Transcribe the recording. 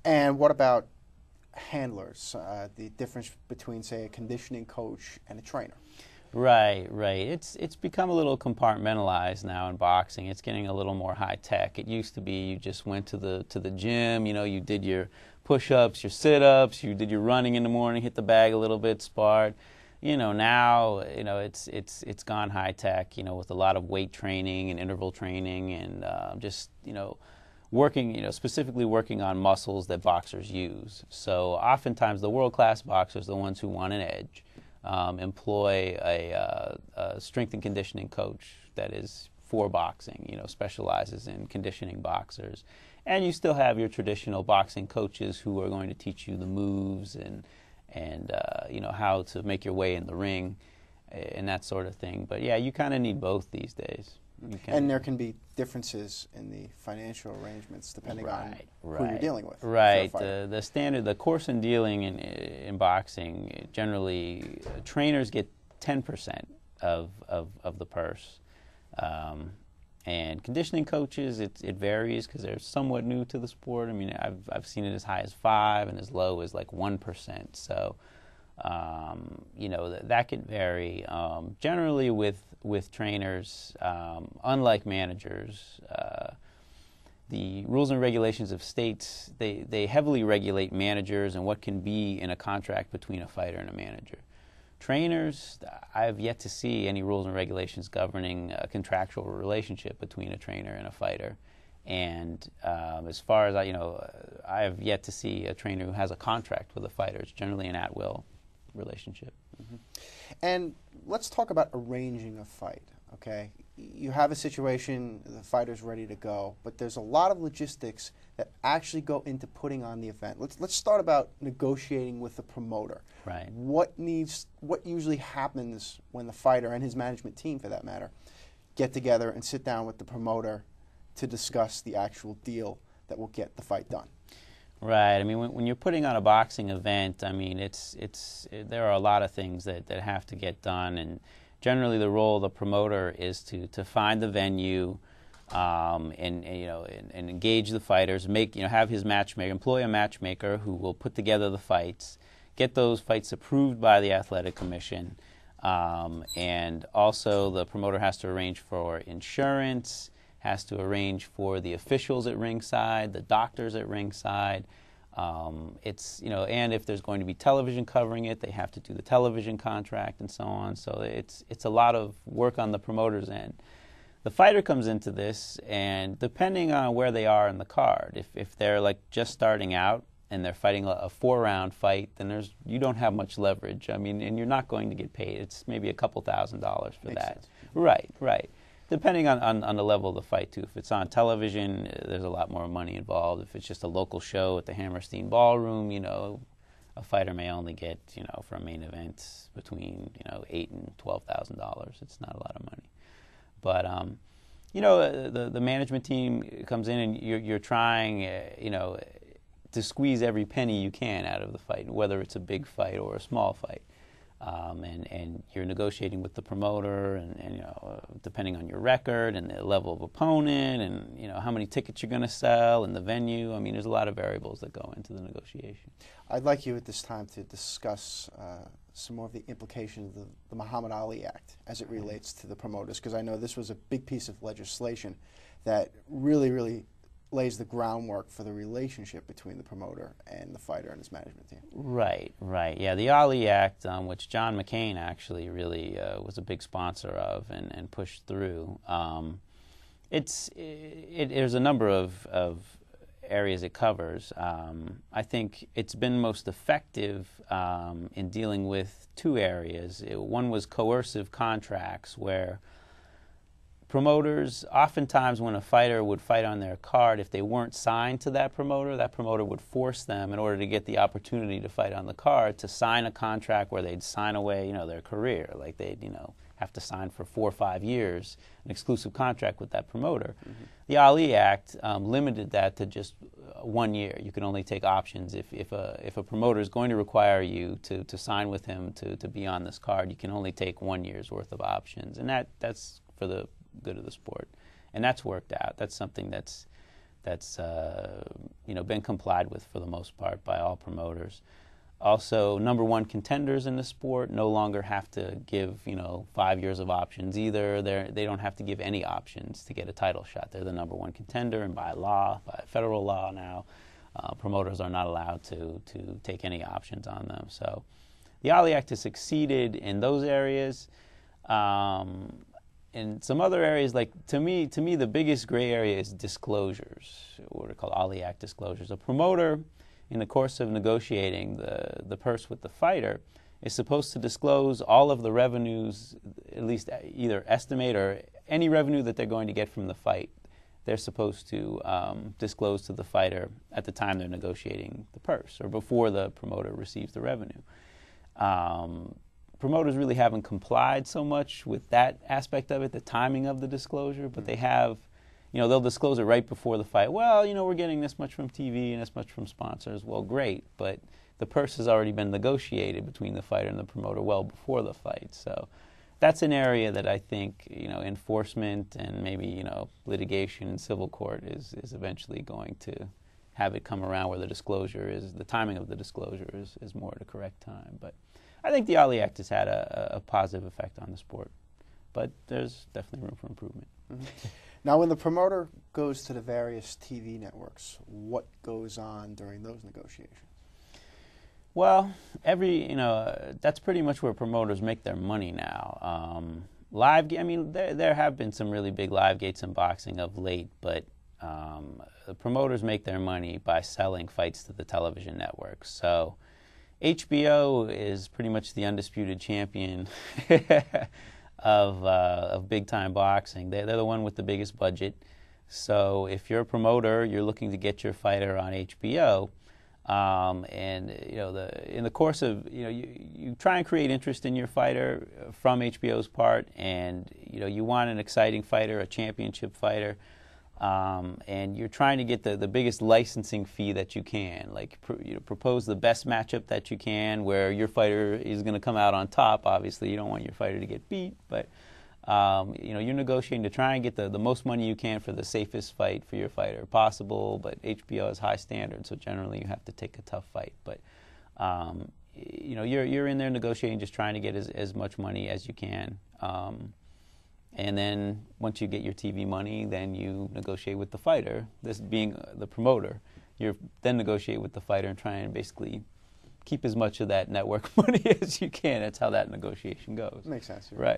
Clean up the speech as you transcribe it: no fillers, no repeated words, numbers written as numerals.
And what about handlers? The difference between, say, a conditioning coach and a trainer? Right, right. It's become a little compartmentalized now in boxing. It's getting a little more high tech. It used to be you just went to the gym, you know, you did your push-ups, your sit-ups, you did your running in the morning, hit the bag a little bit, sparred. You know, now, you know, it's gone high tech, you know, with a lot of weight training and interval training and just, you know, working, you know, specifically working on muscles that boxers use. So oftentimes the world-class boxers, the ones who want an edge, employ a strength and conditioning coach that is for boxing, you know, specializes in conditioning boxers. And you still have your traditional boxing coaches who are going to teach you the moves and you know, how to make your way in the ring and that sort of thing. But yeah, you kind of need both these days. And there can be differences in the financial arrangements depending on who you're dealing with. Right. The standard, the course and dealing in boxing, generally trainers get 10% of the purse. And conditioning coaches, it varies because they're somewhat new to the sport. I mean, I've seen it as high as 5% and as low as like 1%. So, you know, that can vary. Generally, with trainers, unlike managers, the rules and regulations of states they heavily regulate managers and what can be in a contract between a fighter and a manager. Trainers, I've yet to see any rules and regulations governing a contractual relationship between a trainer and a fighter. And as far as I have yet to see a trainer who has a contract with a fighter. It's generally an at-will relationship. Mm-hmm. And let's talk about arranging a fight, okay? You have a situation, the fighter's ready to go, but there's a lot of logistics that actually go into putting on the event. Let's start about negotiating with the promoter. Right. What usually happens when the fighter and his management team, for that matter, get together and sit down with the promoter to discuss the actual deal that will get the fight done? Right. I mean, when you're putting on a boxing event, I mean, there are a lot of things that have to get done, and generally the role of the promoter is to find the venue, and engage the fighters, have his matchmaker, employ a matchmaker who will put together the fights, get those fights approved by the athletic commission, and also the promoter has to arrange for insurance, has to arrange for the officials at ringside, the doctors at ringside. And if there's going to be television covering it, they have to do the television contract and so on. So it's a lot of work on the promoter's end. The fighter comes into this, and depending on where they are in the card, if they're like just starting out and they're fighting a 4-round fight, then you don't have much leverage. I mean, and you're not going to get paid. It's maybe a couple $1,000s for Makes that. sense. Right. Depending on the level of the fight, too. If it's on television, there's a lot more money involved. If it's just a local show at the Hammerstein Ballroom, a fighter may only get, for a main event between, $8,000 and $12,000. It's not a lot of money. But, the management team comes in and you're trying, to squeeze every penny you can out of the fight, whether it's a big fight or a small fight. And you're negotiating with the promoter and depending on your record and the level of opponent and how many tickets you're going to sell and the venue. I mean, there's a lot of variables that go into the negotiation. I'd like you at this time to discuss some more of the implications of the Muhammad Ali Act as it relates to the promoters, because I know this was a big piece of legislation that really lays the groundwork for the relationship between the promoter and the fighter and his management team. Right. Yeah, the Ali Act, which John McCain actually really was a big sponsor of and pushed through. There's a number of areas it covers. I think it's been most effective in dealing with two areas. One was coercive contracts, where promoters, oftentimes when a fighter would fight on their card, if they weren't signed to that promoter would force them, in order to get the opportunity to fight on the card, to sign a contract where they'd sign away, their career. Like they'd, have to sign for 4 or 5 years an exclusive contract with that promoter. Mm-hmm. The Ali Act limited that to just 1 year. You can only take options. If a promoter is going to require you to sign with him to be on this card, you can only take 1 year's worth of options, and that's for the good of the sport, and that's worked out. That's something that's that's been complied with for the most part by all promoters. Also, number one contenders in the sport no longer have to give 5 years of options either. They don't have to give any options to get a title shot. They're the number one contender, and by law, by federal law now, promoters are not allowed to take any options on them. So the Ali Act has succeeded in those areas. In some other areas, like to me, the biggest gray area is disclosures, what are called Ali Act disclosures. A promoter, in the course of negotiating the purse with the fighter, is supposed to disclose all of the revenues, at least either estimate or any revenue that they're going to get from the fight. They're supposed to disclose to the fighter at the time they're negotiating the purse or before the promoter receives the revenue. Promoters really haven't complied so much with that aspect of it, the timing of the disclosure, but they have, they'll disclose it right before the fight. Well, we're getting this much from TV and this much from sponsors. Well, great, but the purse has already been negotiated between the fighter and the promoter well before the fight. So that's an area that I think, enforcement and maybe, litigation in civil court is eventually going to have it come around where the timing of the disclosure is more at the correct time. But I think the Ali Act has had a positive effect on the sport, but there's definitely room for improvement. Mm-hmm. Now, when the promoter goes to the various TV networks, what goes on during those negotiations? Well, that's pretty much where promoters make their money now. There have been some really big live gates in boxing of late, but the promoters make their money by selling fights to the television networks. So HBO is pretty much the undisputed champion of big-time boxing. They're the one with the biggest budget. So if you're a promoter, you're looking to get your fighter on HBO, in the course of you try and create interest in your fighter from HBO's part, and you want an exciting fighter, a championship fighter. And you're trying to get the biggest licensing fee that you can, like propose the best matchup that you can where your fighter is going to come out on top. Obviously, you don't want your fighter to get beat, but you're negotiating to try and get the most money you can for the safest fight for your fighter possible, but HBO has high standards, so generally you have to take a tough fight. But you're in there negotiating, just trying to get as much money as you can. And then once you get your TV money, then you negotiate with the fighter. This being the promoter, you then negotiate with the fighter and try and basically keep as much of that network money as you can. That's how that negotiation goes. Makes sense. Right.